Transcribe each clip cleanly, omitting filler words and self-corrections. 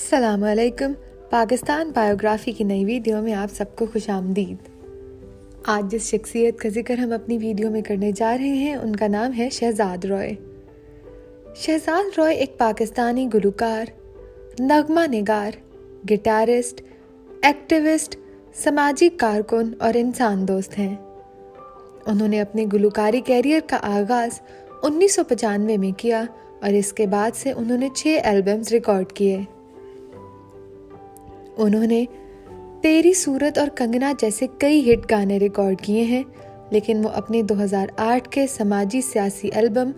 अस्सलामुअलैकुम। पाकिस्तान बायोग्राफी की नई वीडियो में आप सबको खुशामदीद। आज जिस शख्सियत का जिक्र हम अपनी वीडियो में करने जा रहे हैं उनका नाम है शहजाद रॉय। शहजाद रॉय एक पाकिस्तानी गुलकार, नगमा निगार, गिटारिस्ट, एक्टिविस्ट, समाजी कारकुन और इंसान दोस्त हैं। उन्होंने अपने गुलकारी कैरियर का आगाज़ 1995 में किया और इसके बाद से उन्होंने 6 एल्बम्स रिकॉर्ड किए। उन्होंने तेरी सूरत और कंगना जैसे कई हिट गाने रिकॉर्ड किए हैं, लेकिन वो अपने 2008 के समाजी सियासी एल्बम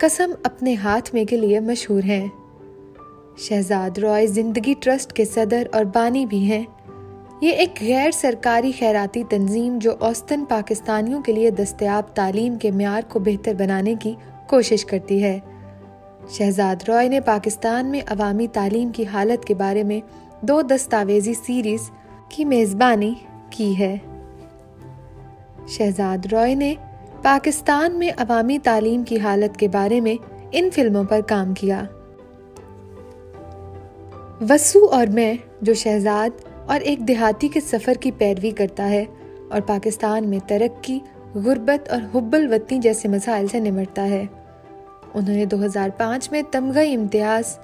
कसम अपने हाथ में के लिए मशहूर हैं। शहजाद रॉय जिंदगी ट्रस्ट के सदर और बानी भी हैं। ये एक गैर सरकारी खैराती तंजीम जो औसतन पाकिस्तानियों के लिए दस्तयाब तालीम के म्यार को बेहतर बनाने की कोशिश करती है। शहजाद रॉय ने पाकिस्तान में अवामी तालीम की हालत के बारे में 2 दस्तावेजी सीरीज की मेज़बानी की है। शहजाद रॉय ने पाकिस्तान में अवामी तालीम की हालत के बारे में इन फिल्मों पर काम किया। वसू और मैं, जो शहजाद और एक देहाती के सफ़र की पैरवी करता है और पाकिस्तान में तरक्की, गुर्बत और हुब्बुल वतनी जैसे मसाइल से निमटता है। उन्होंने 2005 में तमग़े इम्तियाज़,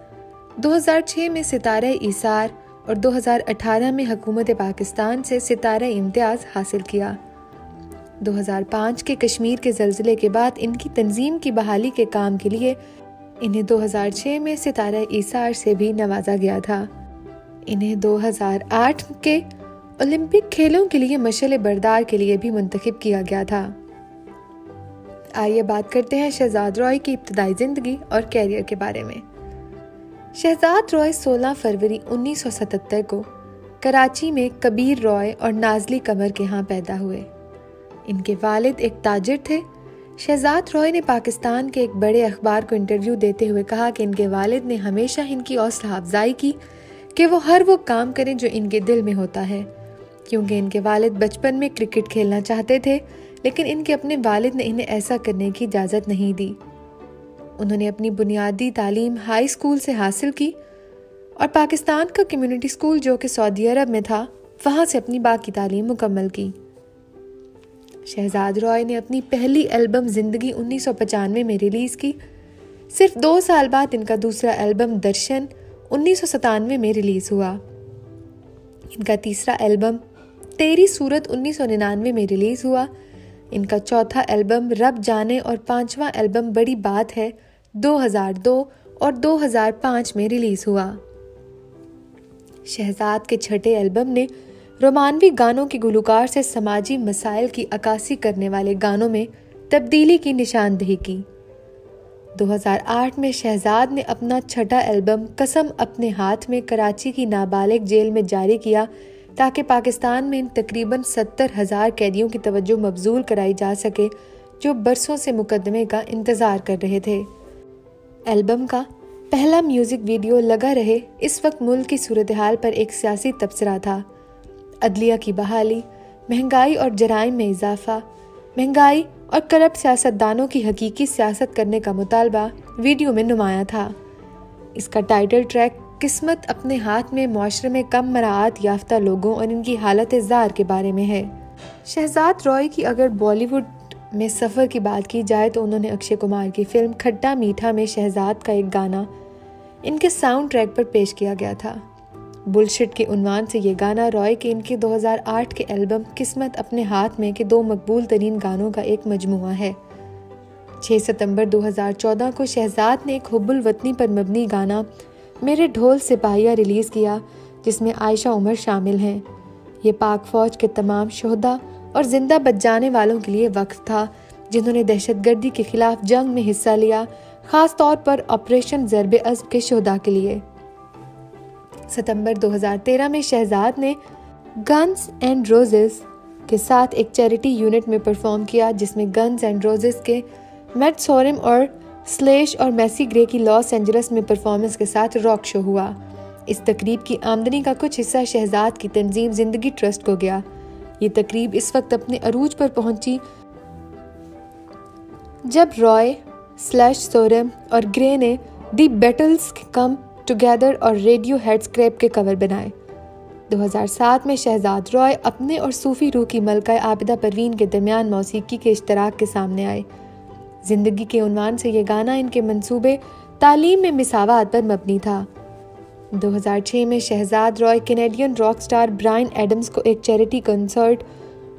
2006 में सितारे ईसार और 2018 में हुकूमत पाकिस्तान से सितारे इम्तियाज़ हासिल किया। 2005 के कश्मीर के ज़ल्ज़ले के बाद इनकी तंजीम की बहाली के काम के लिए इन्हें 2006 में सितारे ईसार से भी नवाजा गया था। इन्हें 2008 के ओलंपिक खेलों के लिए मशअल बरदार के लिए भी मुंतखब किया गया था। आइए बात करते हैं शहजाद रॉय की इब्तदाई ज़िंदगी और कैरियर के बारे में। शहजाद रॉय 16 फरवरी 1977 को कराची में कबीर रॉय और नाजली कमर के यहाँ पैदा हुए। इनके वालिद एक ताजिर थे। शहजाद रॉय ने पाकिस्तान के एक बड़े अखबार को इंटरव्यू देते हुए कहा कि इनके वालिद ने हमेशा इनकी हौसला अफजाई की कि वो हर वो काम करें जो इनके दिल में होता है, क्योंकि इनके वालिद बचपन में क्रिकेट खेलना चाहते थे, लेकिन इनके अपने वालिद ने इन्हें ऐसा करने की इजाज़त नहीं दी। उन्होंने अपनी बुनियादी तालीम हाई स्कूल से हासिल की और पाकिस्तान का कम्युनिटी स्कूल जो कि सऊदी अरब में था, वहाँ से अपनी बाकी तालीम मुकम्मल की। शहजाद रॉय ने अपनी पहली एल्बम ज़िंदगी 1995 में रिलीज़ की। सिर्फ 2 साल बाद इनका दूसरा एल्बम दर्शन 1997 में रिलीज़ हुआ। इनका तीसरा एल्बम तेरी सूरत 1999 में रिलीज़ हुआ। इनका चौथा एल्बम रब जाने और 5वां एल्बम बड़ी बात है 2002 और 2005 में रिलीज़ हुआ। शहजाद के छठे एल्बम ने रोमानवी गानों के गुलकार से समाजी मसाइल की अक्कासी करने वाले गानों में तब्दीली की निशानदेही की। 2008 में शहजाद ने अपना छठा एल्बम कसम अपने हाथ में कराची की नाबालिग जेल में जारी किया ताकि पाकिस्तान में इन तकरीबन 70,000 कैदियों की तवज्जो मबजूल कराई जा सके जो बरसों से मुकदमे का इंतज़ार कर रहे थे। एल्बम का पहला म्यूज़िक वीडियो लगा रहे इस वक्त मुल्क की सूरत हाल पर एक सियासी तबसरा था। अदलिया की बहाली, महंगाई और जराइम में इजाफा, महंगाई और करप्ट सियासतदानों की हकीकी सियासत करने का मुतालबा वीडियो में नुमाया था। इसका टाइटल ट्रैक किस्मत अपने हाथ में मुआशरे में कम मराआत याफ्ता लोगों और इनकी हालत ज़ार के बारे में है। शहजाद रॉय की अगर बॉलीवुड में सफ़र की बात की जाए तो उन्होंने अक्षय कुमार की फिल्म खट्टा मीठा में शहजाद का एक गाना इनके साउंड ट्रैक पर पेश किया गया था। बुलशिट के उन्वान से ये गाना रॉय के इनके 2008 के एल्बम किस्मत अपने हाथ में के 2 मकबूल तरीन गानों का एक मजमुआ है। 6 सितंबर 2014 को शहजाद ने एक हुब्बुल वतनी पर मबनी गाना मेरे ढोल सिपाहिया रिलीज़ किया, जिसमें आयशा उमर शामिल हैं। ये पाक फ़ौज के तमाम शोहदा और जिंदा बच जाने वालों के लिए वक्फ था जिन्होंने दहशतगर्दी के खिलाफ जंग में हिस्सा लिया, ख़ास तौर पर ऑपरेशन ज़र्ब अज़्ब के शोहदा के लिए। सितंबर 2013 में शहजाद ने गन्स एंड रोजेस के साथ एक चैरिटी यूनिट में परफॉर्म किया, जिसमें गन्स एंड रोजेस के मैट सोरम और स्लेश और मैसी ग्रे की लॉस एंजल्स में परफॉर्मेंस के साथ रॉक शो हुआ। इस तकरीब की आमदनी का कुछ हिस्सा शहजाद की तंजीम जिंदगी ट्रस्ट को गया। ये तकरीब इस वक्त अपने अरूज पर पहुंची जब रॉय, स्लैश सोरम और ग्रे ने दी बैटल्स कम टुगेदर और रेडियो हेड स्क्रैप के कवर बनाए। 2007 में शहजाद रॉय अपने और सूफी रूह की मलका आबिदा परवीन के दरमियान मौसीकी के इश्तराक के सामने आए। जिंदगी के उन्वान से ये गाना इनके मंसूबे तालीम में मिसावात पर मबनी था। 2006 में Shehzad Roy Canadian rock star Bryan Adams को एक charity concert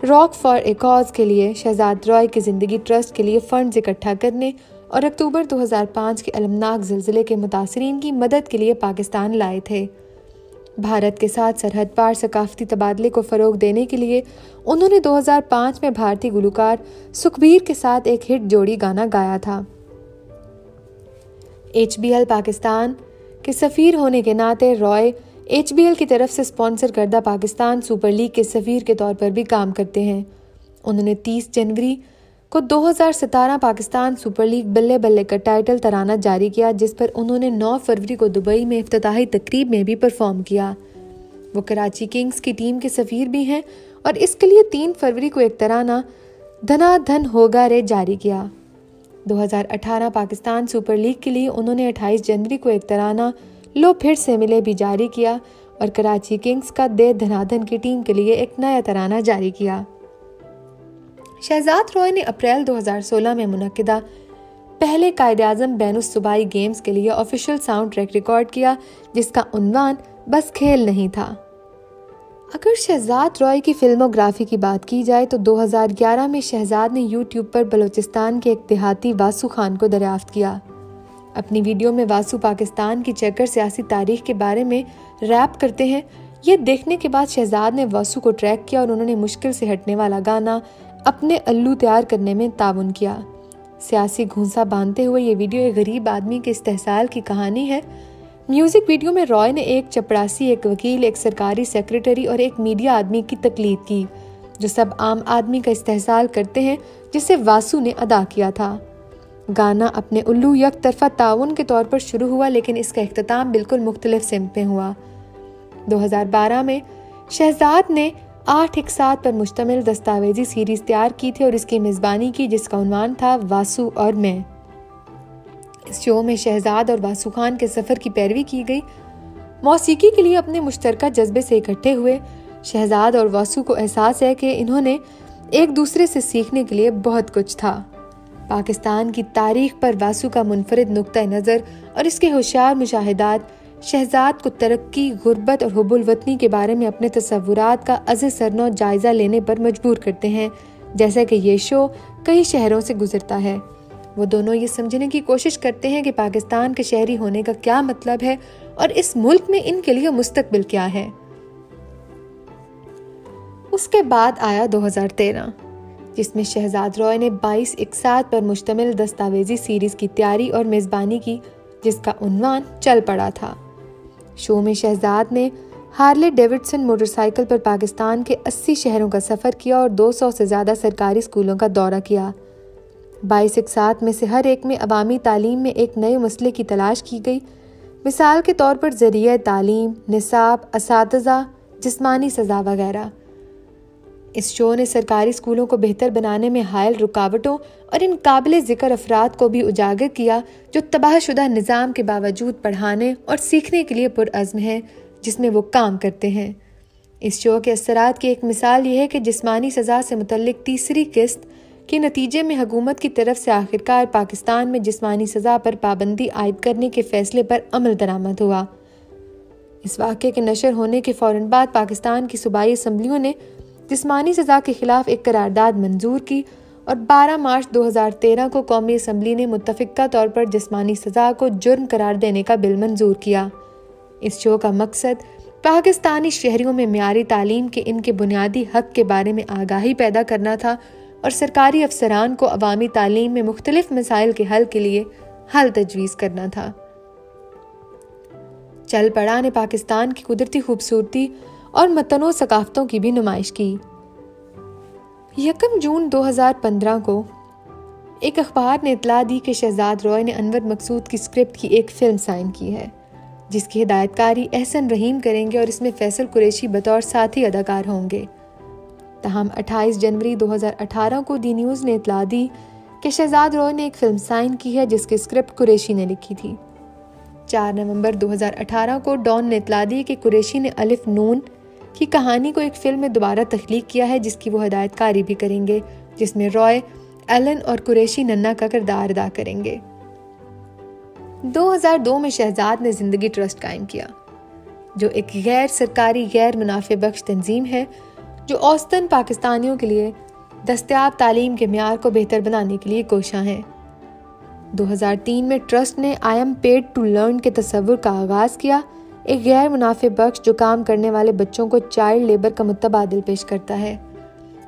rock for a cause के लिए शहजाद रॉय की जिंदगी ट्रस्ट के लिए फंड्स इकट्ठा करने और अक्टूबर 2005 के अलमनाक ज़िलज़िले के मुतासरीन की मदद के लिए पाकिस्तान लाए थे। भारत के साथ सरहद पार सकाफती तबादले को फ़रोग देने के लिए उन्होंने 2005 में भारतीय गुलकार सुखबीर के साथ एक हिट जोड़ी गाना गाया था। HBL पाकिस्तान के सफ़ीर होने के नाते रॉय HBL की तरफ से स्पॉन्सर करदा पाकिस्तान सुपर लीग के सफ़ीर के तौर पर भी काम करते हैं। उन्होंने 30 जनवरी को 2017 पाकिस्तान सुपर लीग बल्ले बल्ले का टाइटल तराना जारी किया, जिस पर उन्होंने 9 फरवरी को दुबई में इफ्तिताही तकरीब में भी परफॉर्म किया। वो कराची किंग्स की टीम के सफ़ीर भी हैं और इसके लिए 3 फरवरी को एक तराना धना धन होगा रे जारी किया। 2018 पाकिस्तान सुपर लीग के लिए उन्होंने 28 जनवरी को एक तराना लो फिर से मिले भी जारी किया और कराची किंग्स का दे धनाधन की टीम के लिए एक नया तराना जारी किया। शहजाद रॉय ने अप्रैल 2016 में मुनक्किदा पहले कायद-ए-आज़म बैनुस-सूबाई गेम्स के लिए ऑफिशियल साउंड ट्रैक रिकॉर्ड किया, जिसका उन्वान बस खेल नहीं था। अगर शहजाद रॉय की फिल्मोग्राफी की बात की जाए तो 2011 में शहजाद ने यूट्यूब पर बलूचिस्तान के एक देहाती वासु खान को दरियाफ्त किया। अपनी वीडियो में वासु पाकिस्तान की चक्कर सियासी तारीख के बारे में रैप करते हैं। यह देखने के बाद शहजाद ने वासु को ट्रैक किया और उन्होंने मुश्किल से हटने वाला गाना अपने अल्लू तैयार करने में ताउन किया। सियासी घूंसा बांधते हुए ये वीडियो एक गरीब आदमी के इस्तेहसाल की कहानी है। म्यूजिक वीडियो में रॉय ने एक चपरासी, एक वकील, एक सरकारी सेक्रेटरी और एक मीडिया आदमी की तकलीद की, जो सब आम आदमी का इस्तेहसाल करते हैं, जिसे वासु ने अदा किया था। गाना अपने उल्लू यक तरफा ताउन के तौर पर शुरू हुआ, लेकिन इसका इख्तिताम बिल्कुल मुख्तलिफ सिमत में हुआ। 2012 में शहजाद ने 8 एक साथ पर मुश्तमिल दस्तावेजी सीरीज तैयार की थी और इसकी मेज़बानी की, जिसका उन्वान था वासु और मैं। इस शो में शहजाद और वासु खान के सफ़र की पैरवी की गई। मौसीकी के लिए अपने मुश्तरका जज्बे से इकट्ठे हुए शहजाद और वासु को एहसास है कि इन्होंने एक दूसरे से सीखने के लिए बहुत कुछ था। पाकिस्तान की तारीख पर वासु का मुनफरिद नुक्ता नज़र और इसके होशियार मुशाहिदात शहजाद को तरक्की, गुर्बत और हुब्बुल वतनी के बारे में अपने तसव्वुरात का अज़ सरनो जायज़ा लेने पर मजबूर करते हैं, जैसा कि ये शो कई शहरों से गुजरता है। वो दोनों ये समझने की कोशिश करते हैं कि पाकिस्तान के शहरी होने का क्या मतलब है और इस मुल्क में इनके लिए मुस्तकबिल क्या है। उसके बाद आया 2013, जिसमें शहजाद रॉय ने 22 एक साथ पर मुश्तमिल दस्तावेजी सीरीज की तैयारी और मेज़बानी की, जिसका उन्वान चल पड़ा था। शो में शहजाद ने हार्ले डेविडसन मोटरसाइकिल पर पाकिस्तान के 80 शहरों का सफ़र किया और 200 से ज़्यादा सरकारी स्कूलों का दौरा किया। 22 एक साथ में से हर एक में अवामी तालीम में एक नए मसले की तलाश की गई। मिसाल के तौर पर ज़रिया तालीम, निसाब, असातिज़ा, जिस्मानी सज़ा वगैरह। इस शो ने सरकारी स्कूलों को बेहतर बनाने में हायल रुकावटों और इन काबिल ज़िक्र अफराद को भी उजागर किया, जो तबाहशुदा निज़ाम के बावजूद पढ़ाने और सीखने के लिए पुरअज़्म हैं, जिसमें वो काम करते हैं। इस शो के असरात की एक मिसाल ये है कि जिस्मानी सज़ा से मुतल्लिक तीसरी किस्त के नतीजे में हुकूमत की तरफ से आखिरकार पाकिस्तान में जिस्मानी सज़ा पर पाबंदी आयद करने के फैसले पर अमल दरामद हुआ। इस वाक़े के नशर होने के फ़ौरन बाद पाकिस्तान की सूबाई असम्बलियों ने जिस्मानी सज़ा के खिलाफ एक करारदाद मंजूर की और 12 मार्च 2013 को कौमी असम्बली ने मुत्तफ़िक़ा तौर पर जिस्मानी सज़ा को जुर्म करार देने का बिल मंजूर किया। इस शो का मकसद पाकिस्तानी शहरियों में मियारी तालीम के इनके बुनियादी हक के बारे में आगाही पैदा करना था और सरकारी अफसरान को अवामी तालीम में मुख्तलिफ मसाइल के हल के लिए हल तजवीज़ करना था। चल पड़ा ने पाकिस्तान की कुदरती खूबसूरती और मतनों सकाफ़तों की भी नुमाइश की। 1 जून 2015 को एक अखबार ने इतला दी कि शहजाद रॉय ने अनवर मकसूद की स्क्रिप्ट की एक फ़िल्म साइन की है, जिसकी हिदायतकारी एहसन रहीम करेंगे और इसमें फैसल कुरैशी बतौर साथी अदाकार होंगे। तहम 28 जनवरी 2018 को दी न्यूज़ ने इतला दी कि शहजाद रॉय ने एक फ़िल्म साइन की है, जिसकी स्क्रिप्ट कुरैशी ने लिखी थी। 4 नवंबर 2018 को डॉन ने इतला दी कि कुरैशी ने अलिफ नून की कहानी को एक फिल्म में दोबारा तख्लीक किया है, जिसकी वो हिदायतकारी भी करेंगे, जिसमें रॉय, एलन और कुरैशी नन्ना का किरदार अदा करेंगे। 2002 में शहजाद ने जिंदगी ट्रस्ट कायम किया, जो एक गैर सरकारी गैर मुनाफे बख्श तंजीम है जो औसतन पाकिस्तानियों के लिए दस्तयाब तालीम के म्यार को बेहतर बनाने के लिए कोशां है। 2003 में ट्रस्ट ने I am paid to learn के तस्वुर का आगाज किया, एक गैर मुनाफे बख्श जो काम करने वाले बच्चों को चाइल्ड लेबर का मुतबादिल पेश करता है,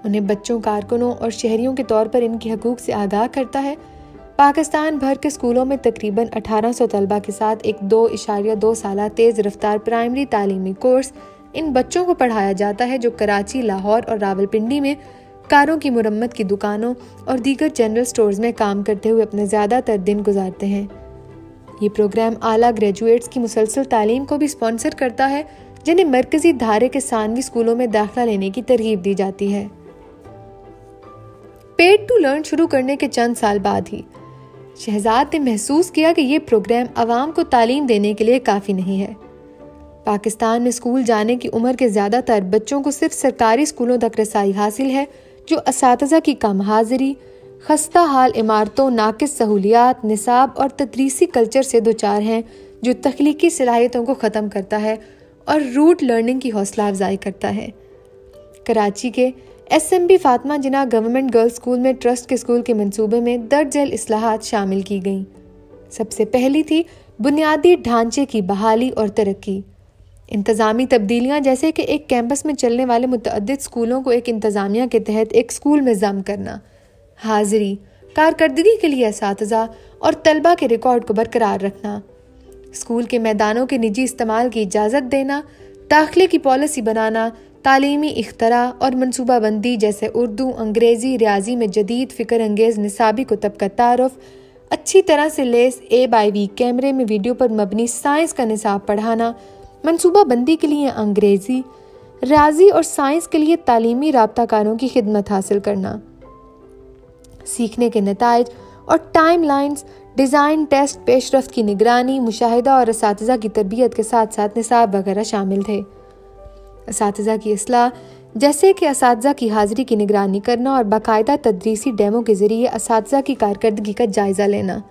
उन्हें बच्चों, कारकुनों और शहरियों के तौर पर इनके हकूक से आगाह करता है। पाकिस्तान भर के स्कूलों में तकरीबन 1800 तलबा के साथ एक 2.2 साला तेज़ रफ्तार प्राइमरी तालीमी कोर्स इन बच्चों को पढ़ाया जाता है, जो कराची, लाहौर और रावलपिंडी में कारों की मुरम्मत की दुकानों और दीगर जनरल स्टोर्स में काम करते हुए अपने ज़्यादातर दिन गुजारते हैं। ये प्रोग्राम आला ग्रेजुएट्स की मुसलसल तालीम को भी स्पॉन्सर करता है, जिन्हें मरकजी धारे के सानवी स्कूलों में दाखिला लेने की तरगीब दी जाती है। पेड टू लर्न शुरू करने के चंद साल बाद ही शहजाद ने महसूस किया कि ये प्रोग्राम आवाम को तालीम देने के लिए काफ़ी नहीं है। पाकिस्तान में स्कूल जाने की उम्र के ज़्यादातर बच्चों को सिर्फ सरकारी स्कूलों तक रसाई हासिल है, जो असातिज़ा की कम हाजिरी, खस्ता हाल इमारतों, नाकिस सहूलियात, निसाब और तदरीसी कल्चर से दुचार हैं, जो तख्लीकी सलाहियतों को ख़त्म करता है और रूट लर्निंग की हौसला अफजाई करता है। कराची के SMB फातिमा जिन्ना गवर्नमेंट गर्ल्स स्कूल में ट्रस्ट के स्कूल के मंसूबे में दर्जल इस्लाहात शामिल की गईं। सबसे पहली थी बुनियादी ढांचे की बहाली और तरक्की। इंतज़ामी तब्दीलियां, जैसे कि एक कैंपस में चलने वाले मुतअद्दिद स्कूलों को एक इंतज़ामिया के तहत एक स्कूल में जम करना, हाजिरी, कारकर्दगी के लिए असातिज़ा और तलबा के रिकॉर्ड को बरकरार रखना, स्कूल के मैदानों के निजी इस्तेमाल की इजाज़त देना, दाखिले की पॉलिसी बनाना, तालीमी इख्तरा और मनसूबाबंदी जैसे उर्दू, अंग्रेज़ी, रियाजी में जदीद फ़िक्र अंगेज़ निसाबी कुतब का तारुफ, अच्छी तरह से लेस A/V कैमरे में वीडियो पर मबनी साइंस का निसाब पढ़ाना, मनसूबाबंदी के लिए अंग्रेज़ी, रियाजी और साइंस के लिए तालीमी राब्ताकारों की खिदमत हासिल करना, सीखने के नताइज और टाइम लाइन्स, डिज़ाइन, टेस्ट, पेशरफ्त की निगरानी, मुशाहिदा और असातिज़ा की तरबियत के साथ साथ निसाब वगैरह शामिल थे। असातिज़ा की इस्लाह, जैसे कि असातिज़ा की हाजिरी की निगरानी करना और बाकायदा तदरीसी डेमो के ज़रिए असातिज़ा की कारकर्दगी का जायज़ा लेना,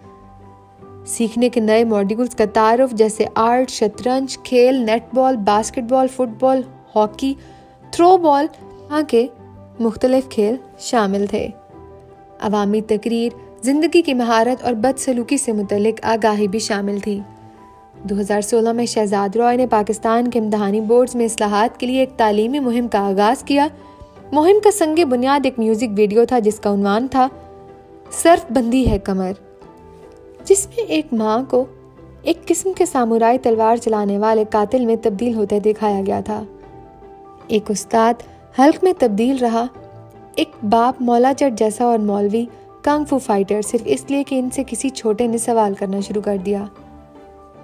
सीखने के नए मॉड्यूल्स का तारुफ जैसे आर्ट, शतरंज, खेल, netball, basketball, football, hockey, throw ball, यहाँ के मुख्तलिफ खेल शामिल थे। अवामी तकरीर, ज़िंदगी की महारत और बदसलूकी से मुतल्लिक आगाही भी शामिल थी। 2016 में शहजाद रॉय ने पाकिस्तान के इम्तहानी बोर्ड्स में इस्लाहात के लिए एक तालीमी मुहिम का आगाज़ किया। मुहिम का संगे बुनियाद एक म्यूज़िक वीडियो था जिसका उन्वान था सर्फ बंदी है कमर, जिसमें एक माँ को एक किस्म के सामुराई तलवार चलाने वाले कातिल में तब्दील होते दिखाया गया था। एक उस्ताद हल्क में तब्दील रहा, एक बाप मौला चट जैसा और मौलवी कंग फू फाइटर, सिर्फ इसलिए कि इनसे किसी छोटे ने सवाल करना शुरू कर दिया।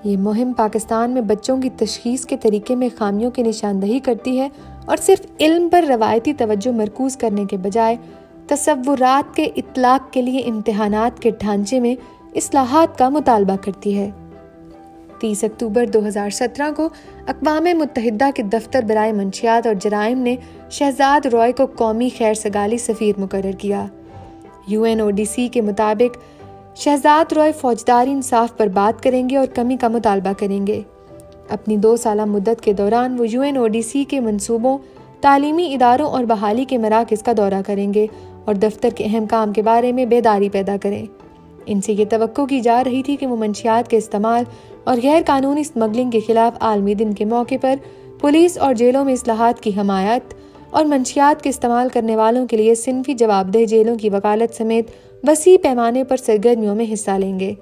ये मुहिम पाकिस्तान में बच्चों की तशखीस के तरीके में खामियों की निशानदही करती है और सिर्फ इल्म पर रवायती तवज्जो मरकूज करने के बजाय तसव्वुरात के इतलाक के लिए इम्तिहानात के ढांचे में इस्लाहात का मुतालबा करती है। 30 अक्टूबर 2017 को अक़वाम मुत्तहिदा के दफ्तर बराए मंशियात और जराइम ने शहजाद रॉय को कौमी खैर सगाली सफ़ीर मुकर्रर किया। UNODC के मुताबिक शहजाद रॉय फौजदारी इंसाफ पर बात करेंगे और कमी का मुतालबा करेंगे। अपनी 2 साला मुद्दत के दौरान वो UNODC के मंसूबों, तालीमी इदारों और बहाली के मराकज़ का दौरा करेंगे और दफ्तर के अहम काम के बारे में बेदारी पैदा करें। इनसे ये तवक्को की जा रही थी कि वो मंशियात के इस्तेमाल और गैर कानूनी स्मगलिंग के खिलाफ आलमी दिन के मौके पर पुलिस और जेलों में इस्लाहात की हमायत और मंशियात के इस्तेमाल करने वालों के लिए सिनफी जवाबदेह जेलों की वकालत समेत वसी पैमाने पर सरगर्मियों में हिस्सा लेंगे।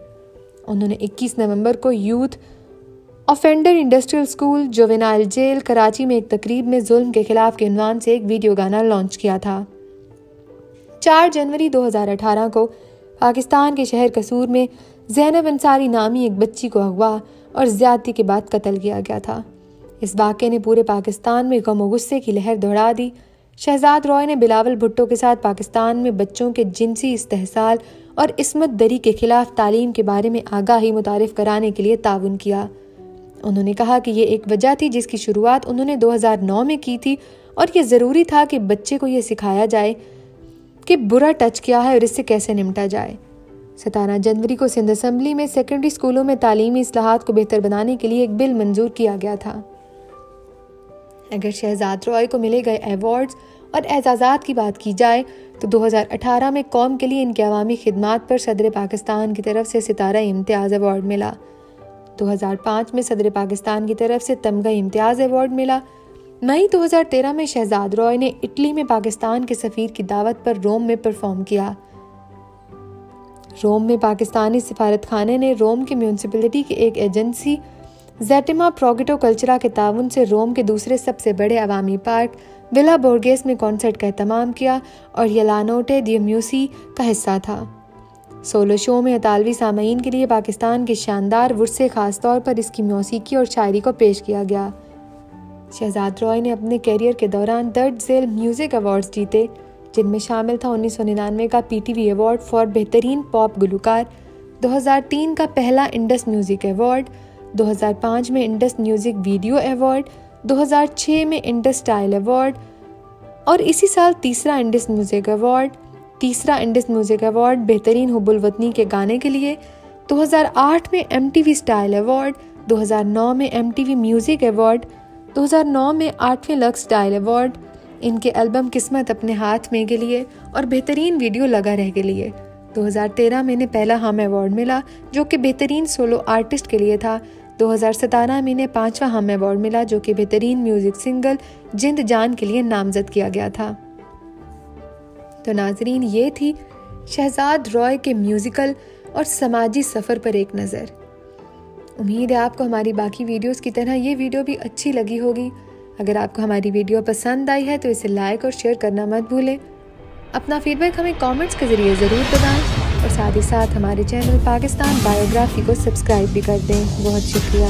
उन्होंने 21 नवंबर को youth offender industrial school, juvenile jail, Karachi में एक तकरीब में जुल्म के खिलाफ के उन्वान से एक वीडियो गाना लॉन्च किया था। 4 जनवरी 2018 को पाकिस्तान के शहर कसूर में ज़ैनब अंसारी नामी एक बच्ची को अगवा और ज़्यादती के बाद कत्ल किया गया था। इस वाक़े ने पूरे पाकिस्तान में गम और गुस्से की लहर दौड़ा दी। शहजाद रॉय ने बिलावल भुट्टो के साथ पाकिस्तान में बच्चों के जिनसी इस्तेहसाल और इस्मत दरी के खिलाफ तालीम के बारे में आगाही मुतारिफ कराने के लिए ताउन किया। उन्होंने कहा कि ये एक वजह थी जिसकी शुरुआत उन्होंने 2009 में की थी और ये ज़रूरी था कि बच्चे को ये सिखाया जाए कि बुरा टच क्या है और इससे कैसे निपटा जाए। 17 जनवरी को सिंध असम्बली में सेकेंडरी स्कूलों में तालीमी इस्लाहात को बेहतर बनाने के लिए एक बिल मंजूर किया गया था। अगर शहजाद रॉय को मिले गए अवार्ड्स और एजाज़ात की बात की जाए तो 2018 में कौम के लिए इनके अवामी खिदमात पर सदर पाकिस्तान की तरफ से सितारा इम्तियाज़ अवार्ड मिला। 2005 में सदर पाकिस्तान की तरफ से तमगा इम्तियाज़ अवार्ड मिला। मई 2013 में शहजाद रॉय ने इटली में पाकिस्तान के सफ़ीर की दावत पर रोम में परफॉर्म किया। रोम में पाकिस्तानी सिफारत खाने ने रोम की म्यूनसिपलिटी की एक एजेंसी ज़ेटिमा प्रोगेटो कल्चरा के ताउन से रोम के दूसरे सबसे बड़े अवामी पार्क विला बोर्गेस में कॉन्सर्ट का एहतमाम किया और यलानोटे दी म्यूसी का हिस्सा था। सोलो शो में इतालवी सामईन के लिए पाकिस्तान के शानदार वुर्से खास तौर पर इसकी मौसीकी और शायरी को पेश किया गया। शहजाद रॉय ने अपने कैरियर के दौरान दर्ज झेल म्यूज़िक अवार्ड्स जीते, जिनमें शामिल था 1999 का PTV अवार्ड फॉर बेहतरीन पॉप गुलकार, 2003 का पहला इंडस म्यूज़िक अवार्ड, 2005 में इंडस म्यूज़िक वीडियो अवार्ड, 2006 में इंडस स्टाइल अवार्ड और इसी साल तीसरा इंडस म्यूज़िक अवार्ड बेहतरीन हुब्बुल वतनी के गाने के लिए, 2008 में MTV स्टाइल अवार्ड, 2009 में MTV म्यूज़िक अवार्ड, 2009 में 8वें लक्स स्टाइल अवार्ड, इनके एल्बम किस्मत अपने हाथ में के लिए और बेहतरीन वीडियो लगा रह के लिए। 2013 में इन्हें पहला हम अवार्ड मिला जो कि बेहतरीन सोलो आर्टिस्ट के लिए था। 2017 में इन्हें 5वां हम अवार्ड मिला जो कि बेहतरीन म्यूजिक सिंगल जिंद जान के लिए नामजद किया गया था। तो नाजरीन, ये थी शहजाद रॉय के म्यूजिकल और समाजी सफ़र पर एक नज़र। उम्मीद है आपको हमारी बाकी वीडियोस की तरह ये वीडियो भी अच्छी लगी होगी। अगर आपको हमारी वीडियो पसंद आई है तो इसे लाइक और शेयर करना मत भूलें। अपना फीडबैक हमें कमेंट्स के ज़रिए ज़रूर बताएं और साथ ही साथ हमारे चैनल पाकिस्तान बायोग्राफी को सब्सक्राइब भी कर दें। बहुत शुक्रिया।